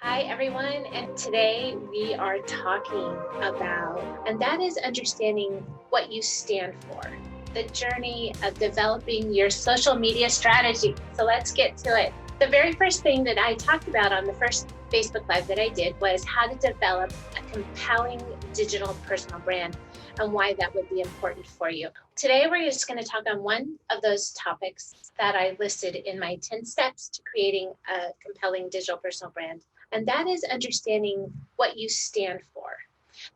Hi, everyone. And today we are talking about, and that is understanding what you stand for, the journey of developing your social media strategy. So let's get to it. The very first thing that I talked about on the first Facebook Live that I did was how to develop a compelling digital personal brand and why that would be important for you. Today, we're just going to talk on one of those topics that I listed in my 10 steps to creating a compelling digital personal brand. And that is understanding what you stand for.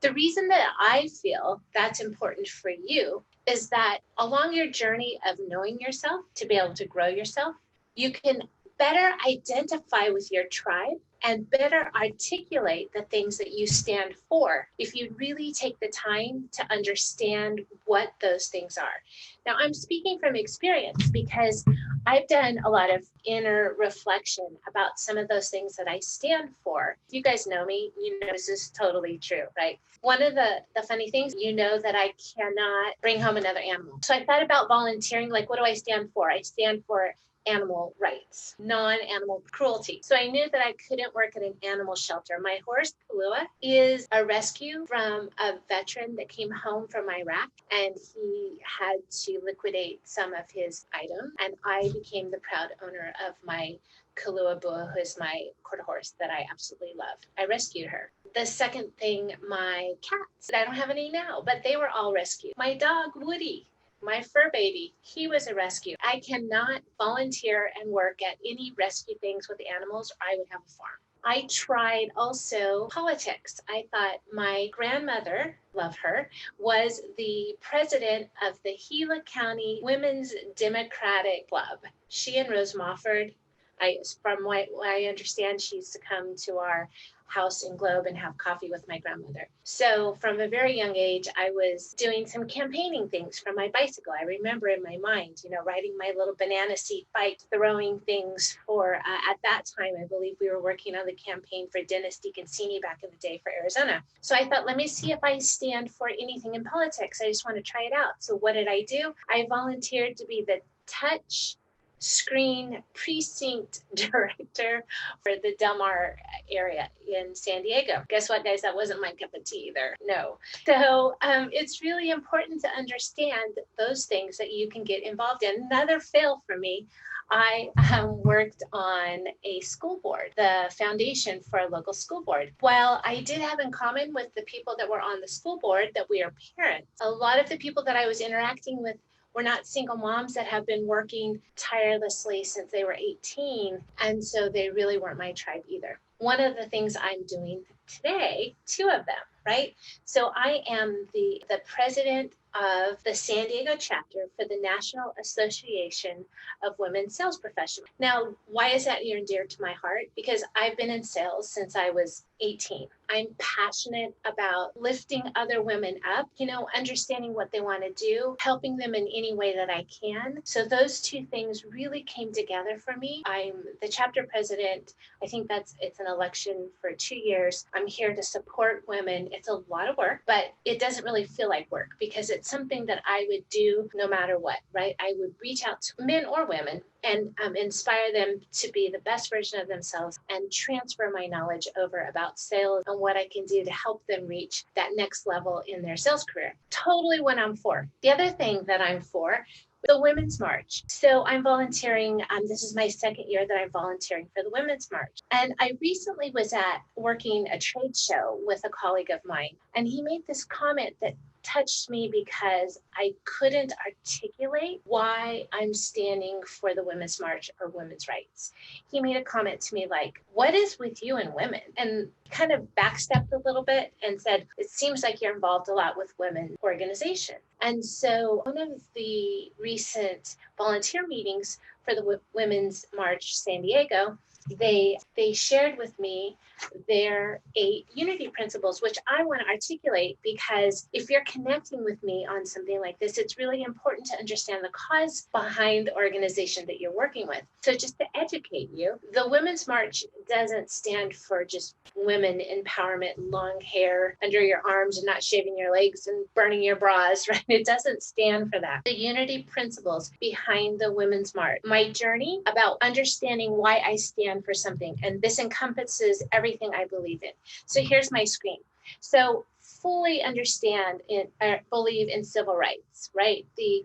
The reason that I feel that's important for you is that along your journey of knowing yourself, to be able to grow yourself, you can better identify with your tribe and better articulate the things that you stand for if you really take the time to understand what those things are. Now, I'm speaking from experience because I've done a lot of inner reflection about some of those things that I stand for. You guys know me, you know this is totally true, right? One of the funny things, you know that I cannot bring home another animal. So I thought about volunteering, like what do I stand for? I stand for animal rights, non-animal cruelty. So I knew that I couldn't work at an animal shelter. My horse, Kalua, is a rescue from a veteran that came home from Iraq, and he had to liquidate some of his items. And I became the proud owner of my Kalua Bua, who is my quarter horse that I absolutely love. I rescued her. The second thing, my cats. I don't have any now, but they were all rescued. My dog, Woody, my fur baby, he was a rescue. I cannot volunteer and work at any rescue things with animals, or I would have a farm. I tried also politics. I thought my grandmother, love her, was the president of the Gila County Women's Democratic Club. She and Rose Mofford, from what I understand, she used to come to our house in Globe and have coffee with my grandmother. So from a very young age, I was doing some campaigning things from my bicycle. I remember in my mind, riding my little banana seat bike, throwing things for, at that time, I believe we were working on the campaign for Dennis DeConcini back in the day for Arizona. So I thought, let me see if I stand for anything in politics. I just want to try it out. So what did I do? I volunteered to be the touch screen precinct director for the Del Mar area in San Diego. Guess what, guys? That wasn't my cup of tea either. No. So it's really important to understand those things that you can get involved in. Another fail for me, I worked on a school board, the foundation for a local school board. While I did have in common with the people that were on the school board that we are parents, a lot of the people that I was interacting with were not single moms that have been working tirelessly since they were 18. And so they really weren't my tribe either. One of the things I'm doing today, two of them, right? So I am the president of the San Diego chapter for the National Association of Women Sales Professionals. Now, why is that near and dear to my heart? Because I've been in sales since I was 18. I'm passionate about lifting other women up, understanding what they want to do, helping them in any way that I can. So those two things really came together for me. I'm the chapter president. I think it's an election for 2 years. I'm here to support women. It's a lot of work, but it doesn't really feel like work because it's something that I would do no matter what, right? I would reach out to men or women and inspire them to be the best version of themselves and transfer my knowledge over about sales and what I can do to help them reach that next level in their sales career. Totally what I'm for. The other thing that I'm for, the Women's March. So I'm volunteering. This is my second year that I'm volunteering for the Women's March. And I recently was working a trade show with a colleague of mine, and he made this comment that touched me because I couldn't articulate why I'm standing for the Women's March or women's rights. He made a comment to me like, what is with you and women? And kind of backstepped a little bit and said, it seems like you're involved a lot with women organization. And so one of the recent volunteer meetings for the Women's March San Diego, they shared with me their 8 unity principles, which I want to articulate because if you're connecting with me on something like this, it's really important to understand the cause behind the organization that you're working with. So just to educate you, the Women's March doesn't stand for just women empowerment, long hair under your arms and not shaving your legs and burning your bras, right? It doesn't stand for that. The unity principles behind the Women's March, my journey about understanding why I stand stand for something. And this encompasses everything I believe in. So here's my screen. So fully understand believe in civil rights, right? The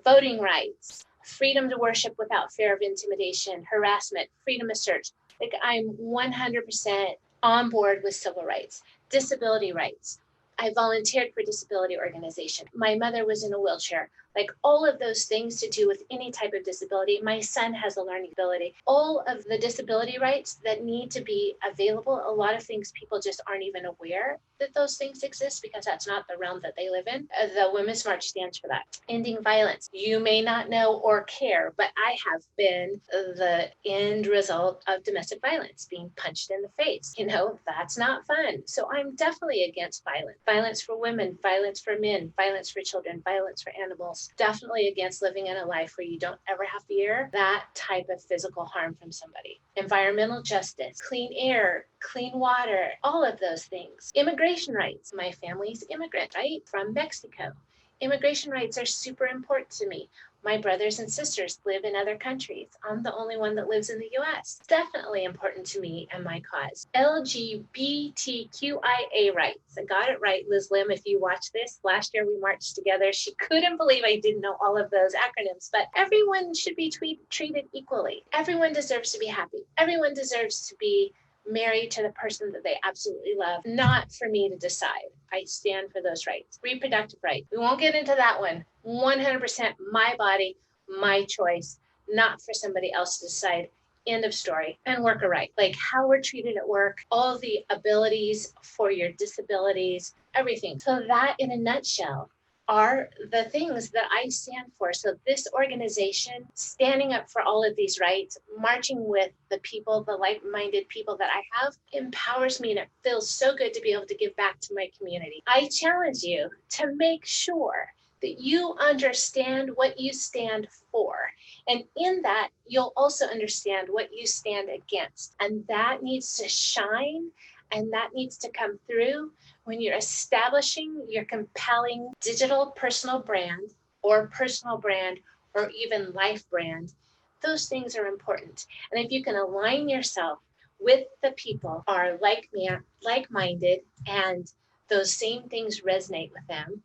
voting rights, freedom to worship without fear of intimidation, harassment, freedom of search. Like, I'm 100% on board with civil rights, disability rights. I volunteered for disability organization. My mother was in a wheelchair. Like, all of those things to do with any type of disability. My son has a learning ability. All of the disability rights that need to be available. A lot of things people just aren't even aware that those things exist because that's not the realm that they live in. The Women's March stands for that. Ending violence. You may not know or care, but I have been the end result of domestic violence, being punched in the face. You know, that's not fun. So I'm definitely against violence. Violence for women, violence for men, violence for children, violence for animals. Definitely against living in a life where you don't ever have to fear that type of physical harm from somebody. Environmental justice, clean air, clean water, all of those things. Immigration rights. My family's immigrant, right? From Mexico. Immigration rights are super important to me. My brothers and sisters live in other countries. I'm the only one that lives in the US. Definitely important to me and my cause. LGBTQIA rights. I got it right, Liz Lim, if you watch this. Last year we marched together. She couldn't believe I didn't know all of those acronyms, but everyone should be treated equally. Everyone deserves to be happy. Everyone deserves to be married to the person that they absolutely love, not for me to decide. I stand for those rights. Reproductive rights. We won't get into that one. 100% my body, my choice, not for somebody else to decide. End of story. And worker right. Like how we're treated at work, all the abilities for your disabilities, everything. So that in a nutshell are the things that I stand for. So this organization, standing up for all of these rights, marching with the people, the like-minded people that I have, empowers me, and it feels so good to be able to give back to my community. I challenge you to make sure that you understand what you stand for. And in that, you'll also understand what you stand against. And that needs to shine, and that needs to come through when you're establishing your compelling digital personal brand or even life brand. Those things are important. And if you can align yourself with the people who are like-minded and those same things resonate with them,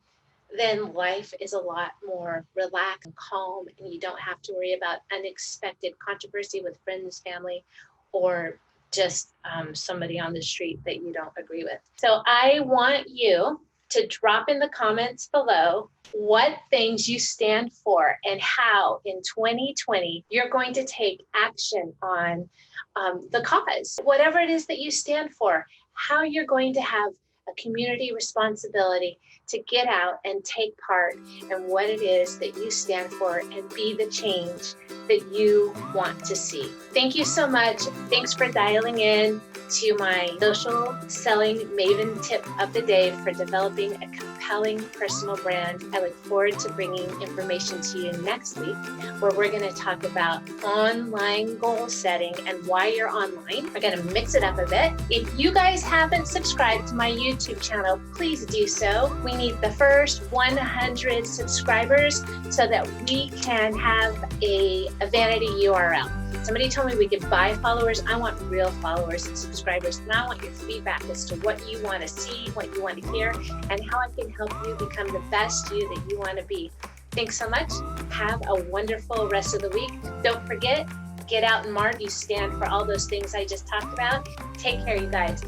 then life is a lot more relaxed and calm, and you don't have to worry about unexpected controversy with friends, family, or just somebody on the street that you don't agree with. So I want you to drop in the comments below what things you stand for and how in 2020 you're going to take action on the cause. Whatever it is that you stand for, how you're going to have a community responsibility to get out and take part in what it is that you stand for and be the change that you want to see. Thank you so much. Thanks for dialing in to my social selling maven tip of the day for developing a compelling personal brand. I look forward to bringing information to you next week, where we're going to talk about online goal setting and why you're online. We're going to mix it up a bit. If you guys haven't subscribed to my YouTube channel, please do so. We need the first 100 subscribers so that we can have a vanity URL. Somebody told me we could buy followers. I want real followers and subscribers, and I want your feedback as to what you want to see, what you want to hear, and how I can help you become the best you that you want to be. Thanks so much. Have a wonderful rest of the week. Don't forget, get out and march. You stand for all those things I just talked about. Take care, you guys.